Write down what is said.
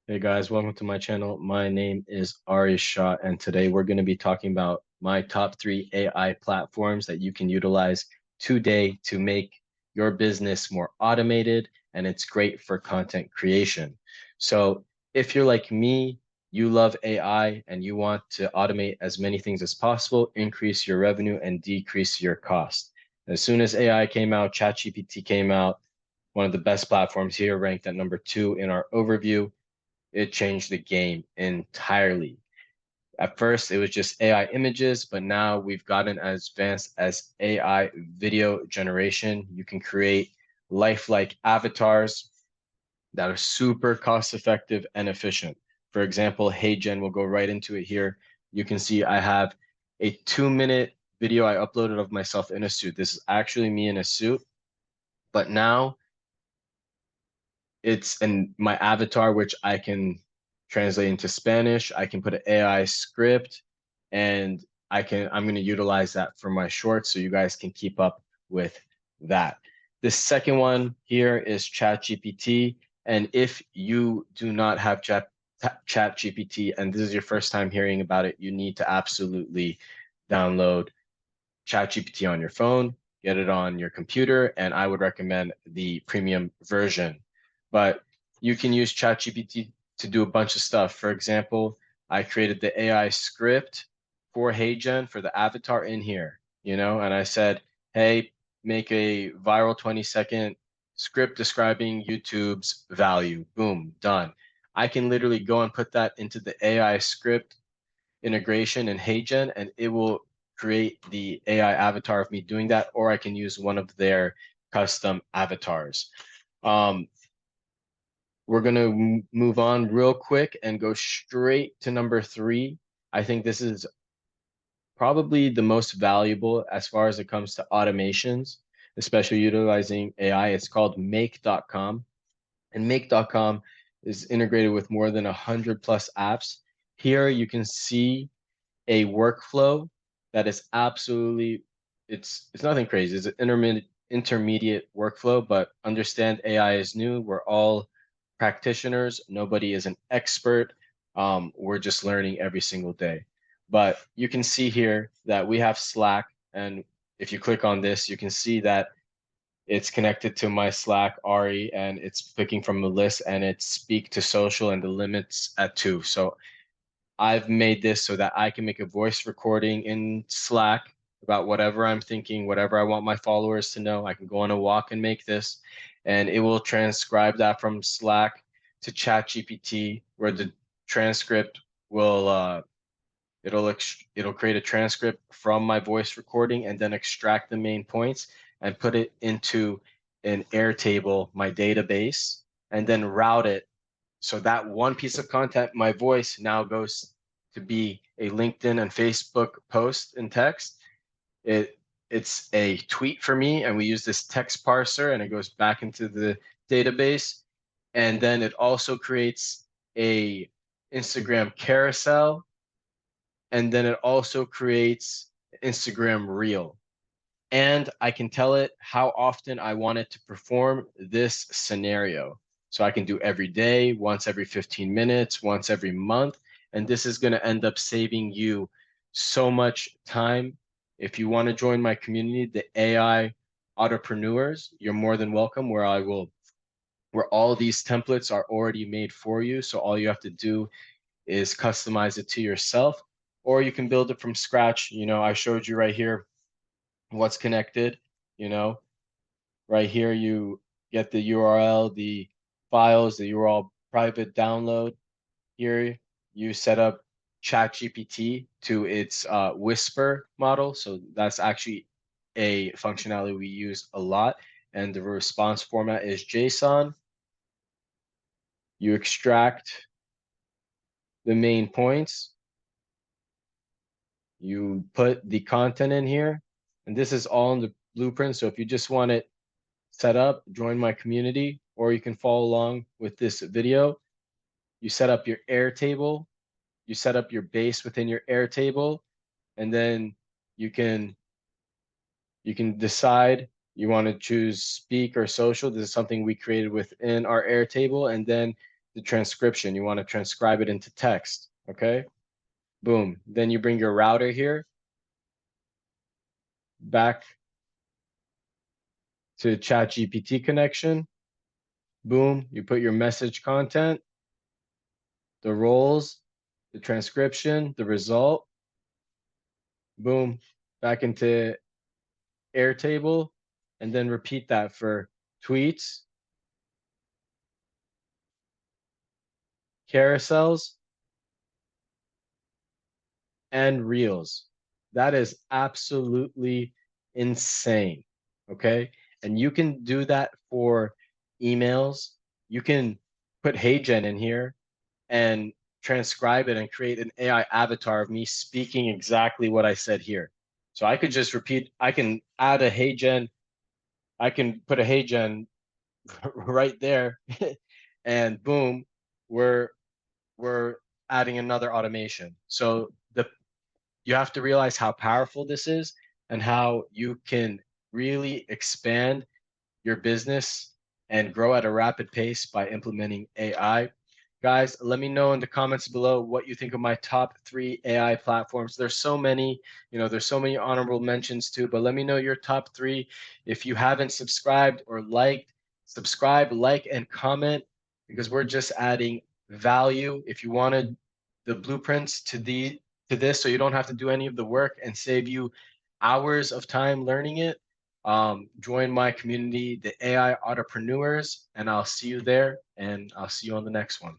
Hey guys, welcome to my channel. My name is Ari Shah, and today we're going to be talking about my top three AI platforms that you can utilize today to make your business more automated, and it's great for content creation. So, if you're like me, you love AI and you want to automate as many things as possible, increase your revenue, and decrease your cost. As soon as AI came out, ChatGPT came out, one of the best platforms here, ranked at number 2 in our overview. It changed the game entirely. At first, it was just AI images, but now we've gotten as advanced as AI video generation. You can create lifelike avatars that are super cost effective and efficient. For example, Heygen will go right into it here. You can see I have a 2 minute video I uploaded of myself in a suit. This is actually me in a suit, but now it's in my avatar, which I can translate into Spanish. I can put an AI script and I'm going to utilize that for my shorts so you guys can keep up with that. The second one here is ChatGPT. And if you do not have ChatGPT and this is your first time hearing about it, you need to absolutely download ChatGPT on your phone, get it on your computer, and I would recommend the premium version. But you can use ChatGPT to do a bunch of stuff. For example, I created the AI script for Heygen for the avatar in here, and I said, hey, make a viral 20-second script describing YouTube's value. Boom, done. I can literally go and put that into the AI script integration in Heygen, and it will create the AI avatar of me doing that, or I can use one of their custom avatars. Um, we're going to move on real quick and go straight to number 3. I think this is probably the most valuable as far as it comes to automations, especially utilizing AI. It's called make.com. And make.com is integrated with more than 100 plus apps. Here you can see a workflow that is absolutely it's nothing crazy. It's an intermediate workflow, but understand AI is new. We're all practitioners. Nobody is an expert. We're just learning every single day. But you can see here that we have Slack, and if you click on this, you can see that it's connected to my Slack Ari, and it's picking from the list, and it's speak to social, and the limits at 2. So I've made this so that I can make a voice recording in Slack about whatever I'm thinking, whatever I want my followers to know. I can go on a walk and make this, and it will transcribe that from Slack to ChatGPT, where the transcript will it'll create a transcript from my voice recording and then extract the main points and put it into an Airtable, my database, and then route it so that one piece of content, my voice now goes to be a LinkedIn and Facebook post in text. It's a tweet for me, and we use this text parser, and it goes back into the database. And then it also creates a Instagram carousel, and then it also creates Instagram reel. And I can tell it how often I want it to perform this scenario. So I can do every day, once every 15 minutes, once every month. And this is going to end up saving you so much time. If you want to join my community, the AI entrepreneurs, you're more than welcome, where all these templates are already made for you. So all you have to do is customize it to yourself, or you can build it from scratch. I showed you right here what's connected, you know, right here you get the URL, the files, the URL private download. Here you set up ChatGPT to its Whisper model. So that's actually a functionality we use a lot. And the response format is JSON. You extract the main points. You put the content in here. And this is all in the blueprint. So if you just want it set up, join my community, or you can follow along with this video. You set up your Airtable, you set up your base within your Airtable, and then you can you can decide you want to choose speak or social. This is something we created within our Airtable, and then the transcription. You want to transcribe it into text. Okay. Boom. Then you bring your router here back to ChatGPT connection. Boom. You put your message content, the roles, the transcription, the result. Boom. Back into Airtable, and then repeat that for tweets, carousels, and reels. That is absolutely insane. Okay. And you can do that for emails. You can put Heygen in here and transcribe it and create an AI avatar of me speaking exactly what I said here. So I could just repeat, I can add a Heygen, I can put a Heygen right there and boom, we're we're adding another automation. So the you have to realize how powerful this is and how you can really expand your business and grow at a rapid pace by implementing AI. Guys, let me know in the comments below what you think of my top 3 AI platforms. There's so many, there's so many honorable mentions too, but let me know your top 3. If you haven't subscribed or liked, subscribe, like, and comment because we're just adding value. If you wanted the blueprints to this so you don't have to do any of the work and save you hours of time learning it, join my community, the AI entrepreneurs, and I'll see you there and I'll see you on the next one.